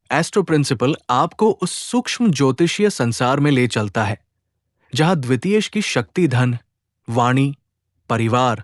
Astro principal आपको उस सूक्ष्म ज्योतिषीय संसार में ले चलता है जहां द्वितीयेश की शक्ति धन, वाणी, परिवार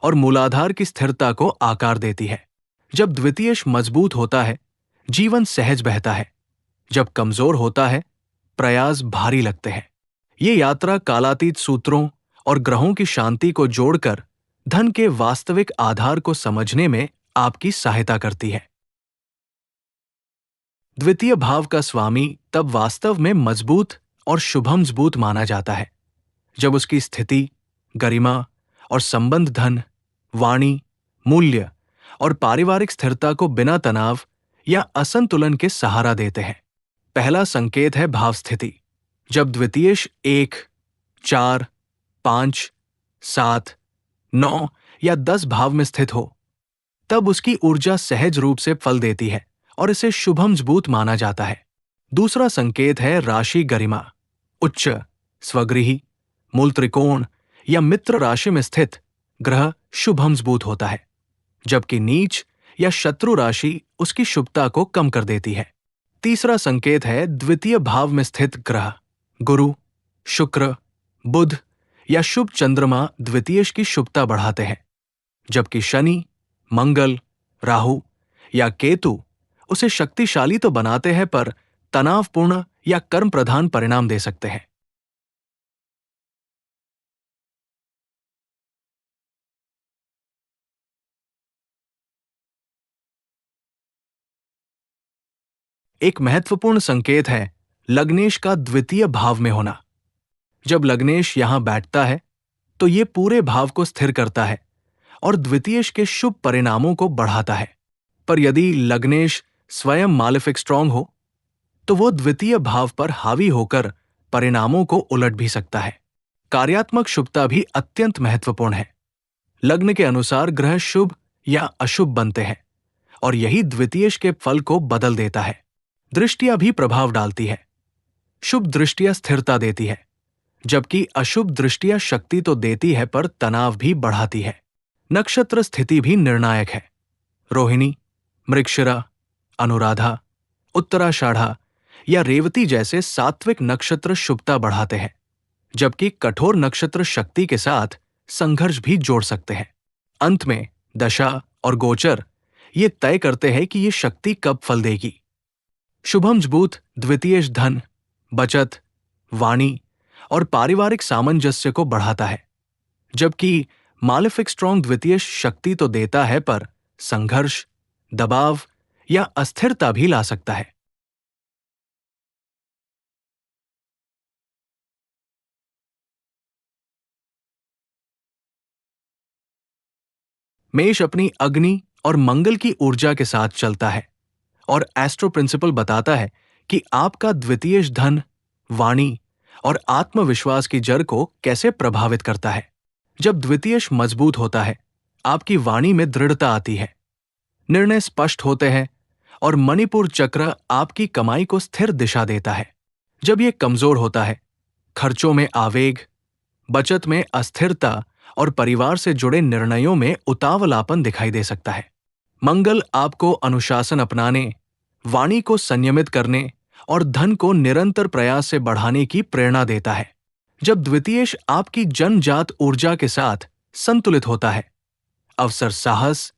और मूलाधार की स्थिरता को आकार देती है। जब द्वितीयेश मजबूत होता है, जीवन सहज बहता है। जब कमजोर होता है, प्रयास भारी लगते हैं। ये यात्रा कालातीत सूत्रों और ग्रहों की शांति को जोड़कर धन के वास्तविक आधार को समझने में आपकी सहायता करती है। द्वितीय भाव का स्वामी तब वास्तव में मजबूत और शुभमजबूत माना जाता है जब उसकी स्थिति, गरिमा और संबंध धन, वाणी, मूल्य और पारिवारिक स्थिरता को बिना तनाव या असंतुलन के सहारा देते हैं। पहला संकेत है भाव स्थिति। जब द्वितीयेश 1, 4, 5, 7, 9 या 10 भाव में स्थित हो, तब उसकी ऊर्जा सहज रूप से फल देती है और इसे शुभमजबूत माना जाता है। दूसरा संकेत है राशि गरिमा। उच्च, स्वगृही, मूल त्रिकोण या मित्र राशि में स्थित ग्रह शुभमजबूत होता है, जबकि नीच या शत्रु राशि उसकी शुभता को कम कर देती है। तीसरा संकेत है द्वितीय भाव में स्थित ग्रह। गुरु, शुक्र, बुध या शुभ चंद्रमा द्वितीयेश की शुभता बढ़ाते हैं, जबकि शनि, मंगल, राहु या केतु उसे शक्तिशाली तो बनाते हैं पर तनावपूर्ण या कर्म प्रधान परिणाम दे सकते हैं। एक महत्वपूर्ण संकेत है लग्नेश का द्वितीय भाव में होना। जब लग्नेश यहां बैठता है तो ये पूरे भाव को स्थिर करता है और द्वितीयेश के शुभ परिणामों को बढ़ाता है। पर यदि लग्नेश स्वयं मालेफिक स्ट्रांग हो तो वो द्वितीय भाव पर हावी होकर परिणामों को उलट भी सकता है। कार्यात्मक शुभता भी अत्यंत महत्वपूर्ण है। लग्न के अनुसार ग्रह शुभ या अशुभ बनते हैं और यही द्वितीयेश के फल को बदल देता है। दृष्टियां भी प्रभाव डालती है। शुभ दृष्टियां स्थिरता देती है, जबकि अशुभ दृष्टियां शक्ति तो देती है पर तनाव भी बढ़ाती है। नक्षत्र स्थिति भी निर्णायक है। रोहिणी, मृगशिरा, अनुराधा, उत्तराषाढ़ा या रेवती जैसे सात्विक नक्षत्र शुभता बढ़ाते हैं, जबकि कठोर नक्षत्र शक्ति के साथ संघर्ष भी जोड़ सकते हैं। अंत में दशा और गोचर ये तय करते हैं कि ये शक्ति कब फल देगी। शुभमजबूत द्वितीयेश धन, बचत, वाणी और पारिवारिक सामंजस्य को बढ़ाता है, जबकि मालेफिक स्ट्रांग द्वितीयेश शक्ति तो देता है पर संघर्ष, दबाव या अस्थिरता भी ला सकता है। मेष अपनी अग्नि और मंगल की ऊर्जा के साथ चलता है और एस्ट्रो प्रिंसिपल बताता है कि आपका द्वितीयेश धन, वाणी और आत्मविश्वास की जड़ को कैसे प्रभावित करता है। जब द्वितीयेश मजबूत होता है, आपकी वाणी में दृढ़ता आती है, निर्णय स्पष्ट होते हैं और मणिपुर चक्र आपकी कमाई को स्थिर दिशा देता है। जब यह कमजोर होता है, खर्चों में आवेग, बचत में अस्थिरता और परिवार से जुड़े निर्णयों में उतावलापन दिखाई दे सकता है। मंगल आपको अनुशासन अपनाने, वाणी को संयमित करने और धन को निरंतर प्रयास से बढ़ाने की प्रेरणा देता है। जब द्वितीयेश आपकी जन्मजात ऊर्जा के साथ संतुलित होता है, अवसर साहस,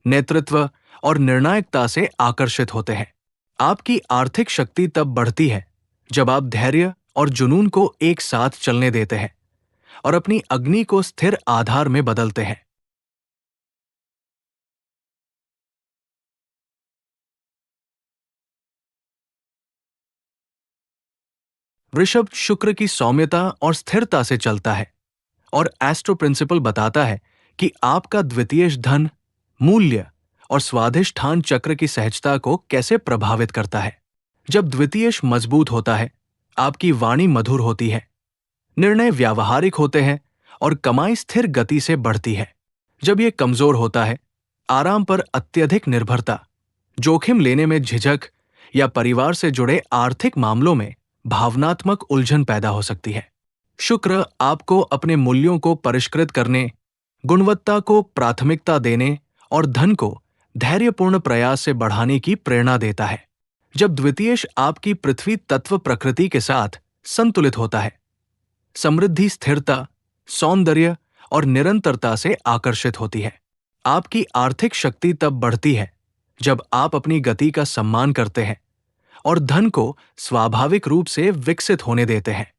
नेतृत्व और निर्णायकता से आकर्षित होते हैं। आपकी आर्थिक शक्ति तब बढ़ती है जब आप धैर्य और जुनून को एक साथ चलने देते हैं और अपनी अग्नि को स्थिर आधार में बदलते हैं। वृषभ शुक्र की सौम्यता और स्थिरता से चलता है और एस्ट्रो प्रिंसिपल बताता है कि आपका द्वितीयेश धन, मूल्य और स्वाधिष्ठान चक्र की सहजता को कैसे प्रभावित करता है। जब द्वितीयेश मजबूत होता है, आपकी वाणी मधुर होती है, निर्णय व्यावहारिक होते हैं और कमाई स्थिर गति से बढ़ती है। जब यह कमजोर होता है, आराम पर अत्यधिक निर्भरता, जोखिम लेने में झिझक या परिवार से जुड़े आर्थिक मामलों में भावनात्मक उलझन पैदा हो सकती है। शुक्र आपको अपने मूल्यों को परिष्कृत करने, गुणवत्ता को प्राथमिकता देने और धन को धैर्यपूर्ण प्रयास से बढ़ाने की प्रेरणा देता है। जब द्वितीयेश आपकी पृथ्वी तत्व प्रकृति के साथ संतुलित होता है, समृद्धि स्थिरता, सौंदर्य और निरंतरता से आकर्षित होती है। आपकी आर्थिक शक्ति तब बढ़ती है जब आप अपनी गति का सम्मान करते हैं और धन को स्वाभाविक रूप से विकसित होने देते हैं।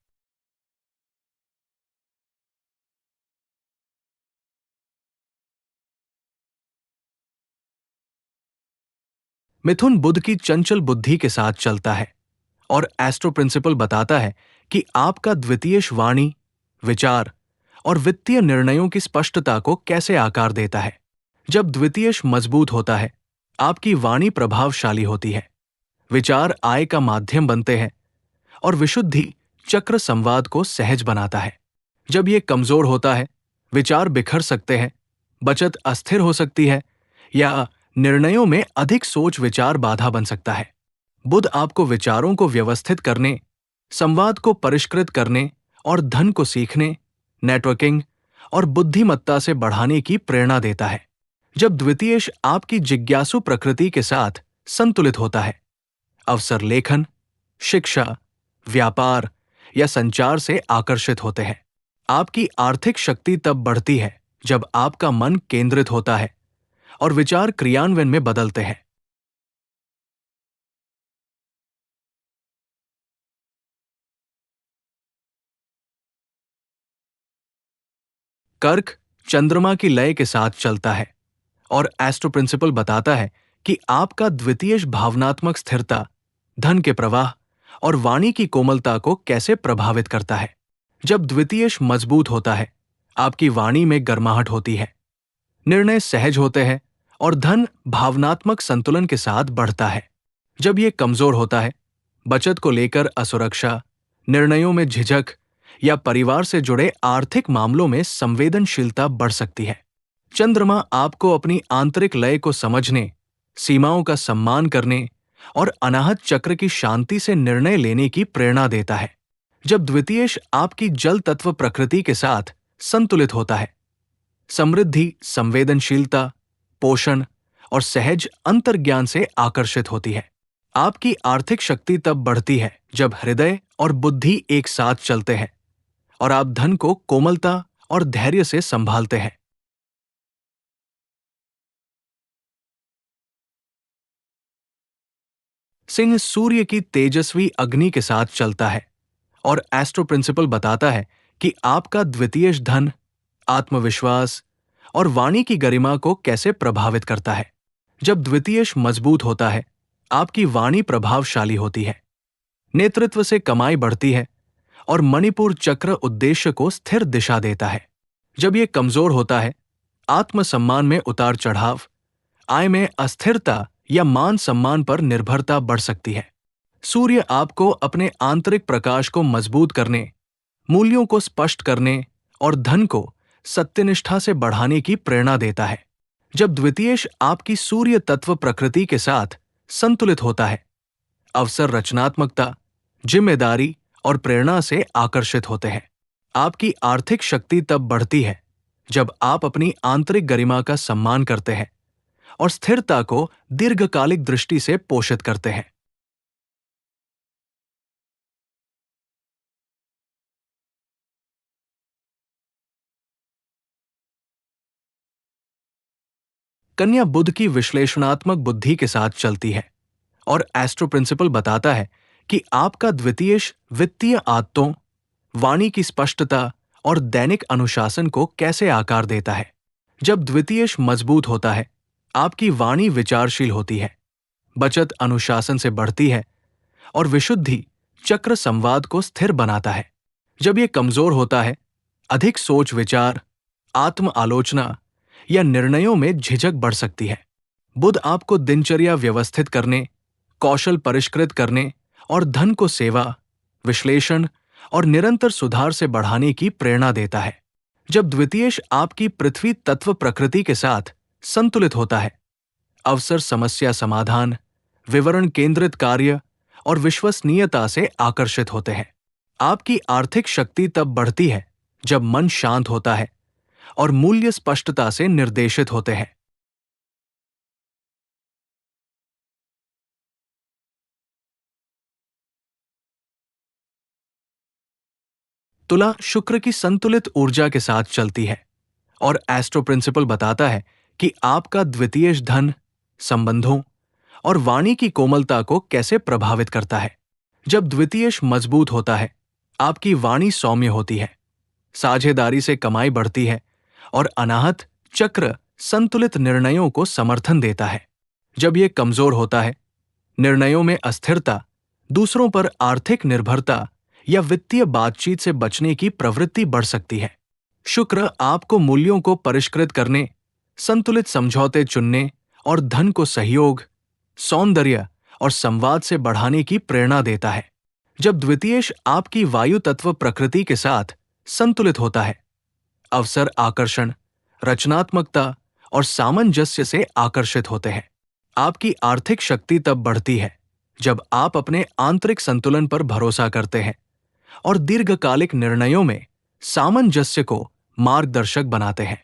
मिथुन बुध की चंचल बुद्धि के साथ चलता है और एस्ट्रो प्रिंसिपल बताता है कि आपका द्वितीयेश वाणी, विचार और वित्तीय निर्णयों की स्पष्टता को कैसे आकार देता है। जब द्वितीयेश मजबूत होता है, आपकी वाणी प्रभावशाली होती है, विचार आय का माध्यम बनते हैं और विशुद्धि चक्र संवाद को सहज बनाता है। जब ये कमजोर होता है, विचार बिखर सकते हैं, बचत अस्थिर हो सकती है या निर्णयों में अधिक सोच विचार बाधा बन सकता है। बुध आपको विचारों को व्यवस्थित करने, संवाद को परिष्कृत करने और धन को सीखने, नेटवर्किंग और बुद्धिमत्ता से बढ़ाने की प्रेरणा देता है। जब द्वितीयेश आपकी जिज्ञासु प्रकृति के साथ संतुलित होता है, अवसर लेखन, शिक्षा, व्यापार या संचार से आकर्षित होते हैं। आपकी आर्थिक शक्ति तब बढ़ती है जब आपका मन केंद्रित होता है और विचार क्रियान्वयन में बदलते हैं। कर्क चंद्रमा की लय के साथ चलता है और एस्ट्रो प्रिंसिपल बताता है कि आपका द्वितीयेश भावनात्मक स्थिरता, धन के प्रवाह और वाणी की कोमलता को कैसे प्रभावित करता है। जब द्वितीयेश मजबूत होता है, आपकी वाणी में गर्माहट होती है, निर्णय सहज होते हैं और धन भावनात्मक संतुलन के साथ बढ़ता है। जब ये कमजोर होता है, बचत को लेकर असुरक्षा, निर्णयों में झिझक या परिवार से जुड़े आर्थिक मामलों में संवेदनशीलता बढ़ सकती है। चंद्रमा आपको अपनी आंतरिक लय को समझने, सीमाओं का सम्मान करने और अनाहत चक्र की शांति से निर्णय लेने की प्रेरणा देता है। जब द्वितीयेश आपकी जल तत्व प्रकृति के साथ संतुलित होता है, समृद्धि संवेदनशीलता, पोषण और सहज अंतर्ज्ञान से आकर्षित होती है। आपकी आर्थिक शक्ति तब बढ़ती है जब हृदय और बुद्धि एक साथ चलते हैं और आप धन को कोमलता और धैर्य से संभालते हैं। सिंह सूर्य की तेजस्वी अग्नि के साथ चलता है और एस्ट्रो प्रिंसिपल बताता है कि आपका द्वितीयेश धन, आत्मविश्वास और वाणी की गरिमा को कैसे प्रभावित करता है। जब द्वितीयेश मजबूत होता है, आपकी वाणी प्रभावशाली होती है, नेतृत्व से कमाई बढ़ती है और मणिपुर चक्र उद्देश्य को स्थिर दिशा देता है। जब ये कमजोर होता है, आत्मसम्मान में उतार चढ़ाव, आय में अस्थिरता या मान सम्मान पर निर्भरता बढ़ सकती है। सूर्य आपको अपने आंतरिक प्रकाश को मजबूत करने, मूल्यों को स्पष्ट करने और धन को सत्यनिष्ठा से बढ़ाने की प्रेरणा देता है। जब द्वितीयेश आपकी सूर्य तत्व प्रकृति के साथ संतुलित होता है, अवसर रचनात्मकता, जिम्मेदारी और प्रेरणा से आकर्षित होते हैं। आपकी आर्थिक शक्ति तब बढ़ती है जब आप अपनी आंतरिक गरिमा का सम्मान करते हैं और स्थिरता को दीर्घकालिक दृष्टि से पोषित करते हैं। कन्या बुध की विश्लेषणात्मक बुद्धि के साथ चलती है और एस्ट्रो प्रिंसिपल बताता है कि आपका द्वितीयेश वित्तीय आदतों, वाणी की स्पष्टता और दैनिक अनुशासन को कैसे आकार देता है। जब द्वितीयेश मजबूत होता है, आपकी वाणी विचारशील होती है, बचत अनुशासन से बढ़ती है और विशुद्धि चक्र संवाद को स्थिर बनाता है। जब ये कमजोर होता है, अधिक सोच विचार, आत्म आलोचना या निर्णयों में झिझक बढ़ सकती है। बुध आपको दिनचर्या व्यवस्थित करने, कौशल परिष्कृत करने और धन को सेवा, विश्लेषण और निरंतर सुधार से बढ़ाने की प्रेरणा देता है। जब द्वितीयेश आपकी पृथ्वी तत्व प्रकृति के साथ संतुलित होता है, अवसर समस्या समाधान, विवरण केंद्रित कार्य और विश्वसनीयता से आकर्षित होते हैं। आपकी आर्थिक शक्ति तब बढ़ती है जब मन शांत होता है और मूल्य स्पष्टता से निर्देशित होते हैं। तुला शुक्र की संतुलित ऊर्जा के साथ चलती है और एस्ट्रो प्रिंसिपल बताता है कि आपका द्वितीयेश धन, संबंधों और वाणी की कोमलता को कैसे प्रभावित करता है। जब द्वितीयेश मजबूत होता है, आपकी वाणी सौम्य होती है, साझेदारी से कमाई बढ़ती है और अनाहत चक्र संतुलित निर्णयों को समर्थन देता है। जब यह कमजोर होता है, निर्णयों में अस्थिरता, दूसरों पर आर्थिक निर्भरता या वित्तीय बातचीत से बचने की प्रवृत्ति बढ़ सकती है। शुक्र आपको मूल्यों को परिष्कृत करने, संतुलित समझौते चुनने और धन को सहयोग, सौंदर्य और संवाद से बढ़ाने की प्रेरणा देता है। जब द्वितीयेश आपकी वायु तत्व प्रकृति के साथ संतुलित होता है, अवसर आकर्षण, रचनात्मकता और सामंजस्य से आकर्षित होते हैं। आपकी आर्थिक शक्ति तब बढ़ती है जब आप अपने आंतरिक संतुलन पर भरोसा करते हैं और दीर्घकालिक निर्णयों में सामंजस्य को मार्गदर्शक बनाते हैं।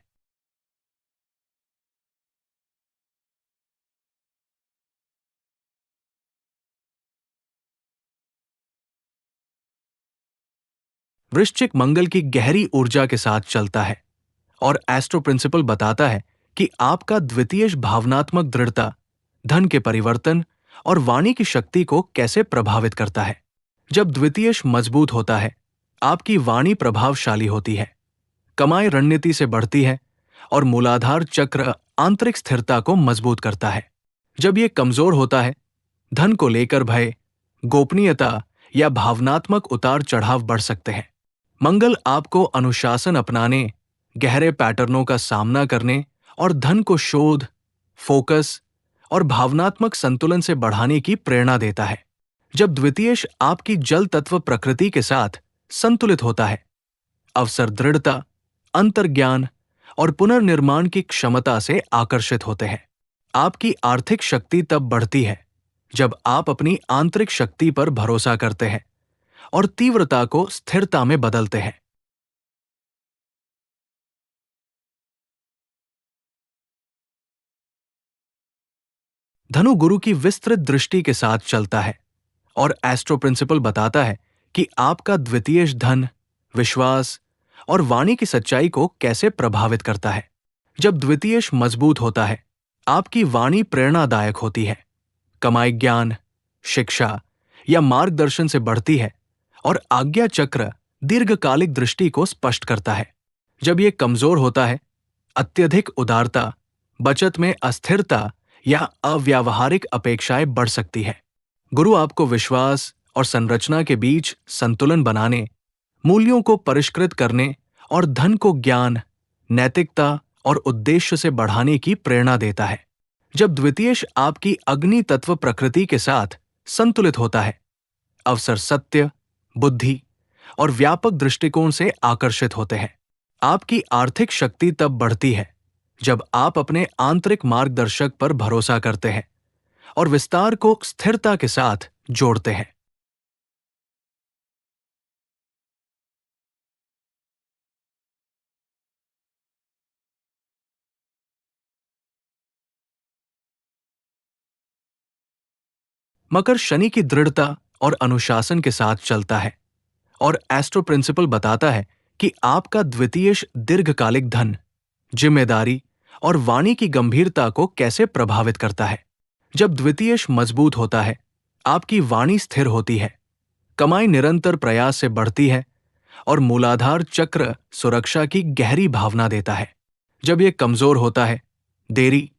वृश्चिक मंगल की गहरी ऊर्जा के साथ चलता है और एस्ट्रो प्रिंसिपल बताता है कि आपका द्वितीयेश भावनात्मक दृढ़ता, धन के परिवर्तन और वाणी की शक्ति को कैसे प्रभावित करता है। जब द्वितीयेश मजबूत होता है, आपकी वाणी प्रभावशाली होती है, कमाई रणनीति से बढ़ती है और मूलाधार चक्र आंतरिक स्थिरता को मजबूत करता है। जब यह कमजोर होता है, धन को लेकर भय, गोपनीयता या भावनात्मक उतार चढ़ाव बढ़ सकते हैं। मंगल आपको अनुशासन अपनाने, गहरे पैटर्नों का सामना करने और धन को शोध, फोकस और भावनात्मक संतुलन से बढ़ाने की प्रेरणा देता है। जब द्वितीयेश आपकी जल तत्व प्रकृति के साथ संतुलित होता है, अवसर दृढ़ता, अंतर्ज्ञान और पुनर्निर्माण की क्षमता से आकर्षित होते हैं। आपकी आर्थिक शक्ति तब बढ़ती है जब आप अपनी आंतरिक शक्ति पर भरोसा करते हैं और तीव्रता को स्थिरता में बदलते हैं। धनु गुरु की विस्तृत दृष्टि के साथ चलता है और एस्ट्रो प्रिंसिपल बताता है कि आपका द्वितीयेश धन, विश्वास और वाणी की सच्चाई को कैसे प्रभावित करता है। जब द्वितीयेश मजबूत होता है, आपकी वाणी प्रेरणादायक होती है, कमाई ज्ञान, शिक्षा या मार्गदर्शन से बढ़ती है और आज्ञा चक्र दीर्घकालिक दृष्टि को स्पष्ट करता है। जब यह कमजोर होता है, अत्यधिक उदारता, बचत में अस्थिरता या अव्यावहारिक अपेक्षाएं बढ़ सकती है। गुरु आपको विश्वास और संरचना के बीच संतुलन बनाने, मूल्यों को परिष्कृत करने और धन को ज्ञान, नैतिकता और उद्देश्य से बढ़ाने की प्रेरणा देता है। जब द्वितीयेश आपकी अग्नि तत्व प्रकृति के साथ संतुलित होता है, अवसर सत्य, बुद्धि और व्यापक दृष्टिकोण से आकर्षित होते हैं। आपकी आर्थिक शक्ति तब बढ़ती है जब आप अपने आंतरिक मार्गदर्शक पर भरोसा करते हैं और विस्तार को स्थिरता के साथ जोड़ते हैं। मकर शनि की दृढ़ता और अनुशासन के साथ चलता है और एस्ट्रो प्रिंसिपल बताता है कि आपका द्वितीयेश दीर्घकालिक धन, जिम्मेदारी और वाणी की गंभीरता को कैसे प्रभावित करता है। जब द्वितीयेश मजबूत होता है, आपकी वाणी स्थिर होती है, कमाई निरंतर प्रयास से बढ़ती है और मूलाधार चक्र सुरक्षा की गहरी भावना देता है। जब यह कमजोर होता है, देरी,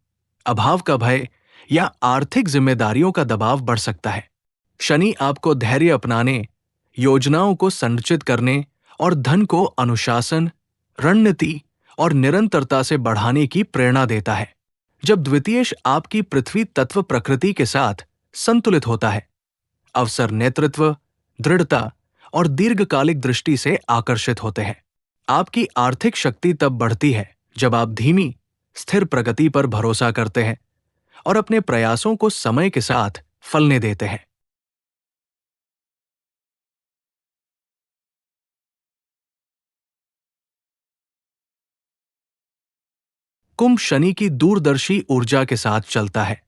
अभाव का भय या आर्थिक जिम्मेदारियों का दबाव बढ़ सकता है। शनि आपको धैर्य अपनाने, योजनाओं को संरचित करने और धन को अनुशासन, रणनीति और निरंतरता से बढ़ाने की प्रेरणा देता है। जब द्वितीयेश आपकी पृथ्वी तत्व प्रकृति के साथ संतुलित होता है, अवसर नेतृत्व, दृढ़ता और दीर्घकालिक दृष्टि से आकर्षित होते हैं। आपकी आर्थिक शक्ति तब बढ़ती है जब आप धीमी, स्थिर प्रगति पर भरोसा करते हैं और अपने प्रयासों को समय के साथ फलने देते हैं। कुंभ शनि की दूरदर्शी ऊर्जा के साथ चलता है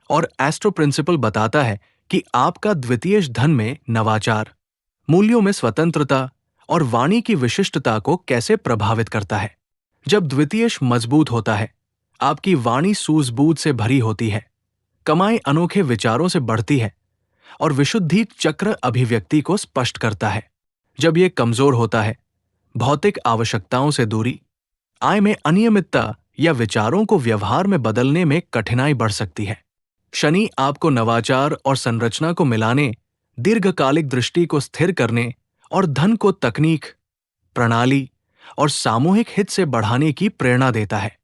और एस्ट्रो प्रिंसिपल बताता है कि आपका द्वितीयेश धन में नवाचार, मूल्यों में स्वतंत्रता और वाणी की विशिष्टता को कैसे प्रभावित करता है। जब द्वितीयश मजबूत होता है, आपकी वाणी सूझबूझ से भरी होती है, कमाई अनोखे विचारों से बढ़ती है और विशुद्धि चक्र अभिव्यक्ति को स्पष्ट करता है। जब यह कमजोर होता है, भौतिक आवश्यकताओं से दूरी, आय में अनियमितता या विचारों को व्यवहार में बदलने में कठिनाई बढ़ सकती है। शनि आपको नवाचार और संरचना को मिलाने, दीर्घकालिक दृष्टि को स्थिर करने और धन को तकनीक, प्रणाली और सामूहिक हित से बढ़ाने की प्रेरणा देता है।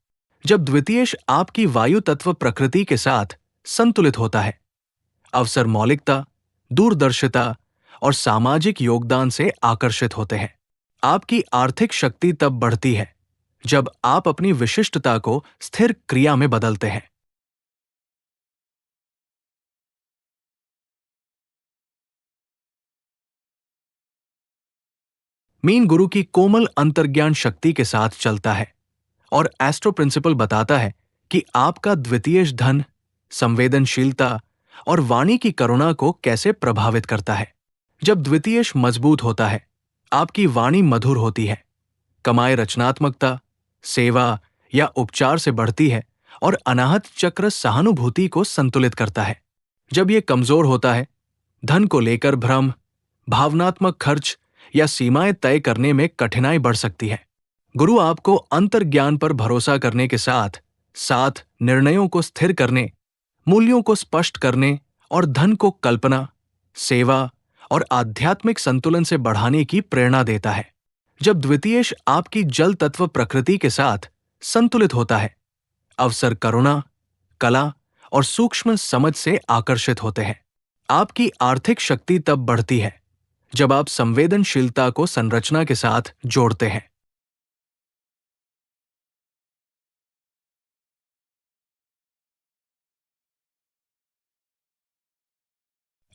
जब द्वितीयश आपकी वायु तत्व प्रकृति के साथ संतुलित होता है, अवसर मौलिकता, दूरदर्शिता और सामाजिक योगदान से आकर्षित होते हैं। आपकी आर्थिक शक्ति तब बढ़ती है जब आप अपनी विशिष्टता को स्थिर क्रिया में बदलते हैं। मीन गुरु की कोमल अंतर्ज्ञान शक्ति के साथ चलता है और एस्ट्रो प्रिंसिपल बताता है कि आपका द्वितीयश धन, संवेदनशीलता और वाणी की करुणा को कैसे प्रभावित करता है। जब द्वितीयश मजबूत होता है, आपकी वाणी मधुर होती है, कमाई रचनात्मकता, सेवा या उपचार से बढ़ती है और अनाहत चक्र सहानुभूति को संतुलित करता है। जब यह कमजोर होता है, धन को लेकर भ्रम, भावनात्मक खर्च या सीमाएं तय करने में कठिनाई बढ़ सकती है। गुरु आपको अंतर्ज्ञान पर भरोसा करने के साथ साथ निर्णयों को स्थिर करने, मूल्यों को स्पष्ट करने और धन को कल्पना, सेवा और आध्यात्मिक संतुलन से बढ़ाने की प्रेरणा देता है। जब द्वितीयश आपकी जल तत्व प्रकृति के साथ संतुलित होता है, अवसर करुणा, कला और सूक्ष्म समझ से आकर्षित होते हैं। आपकी आर्थिक शक्ति तब बढ़ती है जब आप संवेदनशीलता को संरचना के साथ जोड़ते हैं।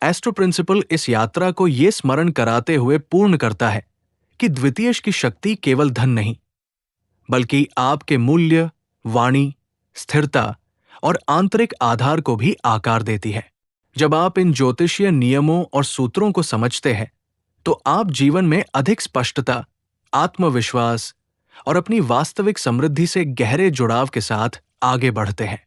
एस्ट्रो प्रिंसिपल इस यात्रा को यह स्मरण कराते हुए पूर्ण करता है कि द्वितीयश की शक्ति केवल धन नहीं, बल्कि आपके मूल्य, वाणी, स्थिरता और आंतरिक आधार को भी आकार देती है। जब आप इन ज्योतिषीय नियमों और सूत्रों को समझते हैं, तो आप जीवन में अधिक स्पष्टता, आत्मविश्वास और अपनी वास्तविक समृद्धि से गहरे जुड़ाव के साथ आगे बढ़ते हैं।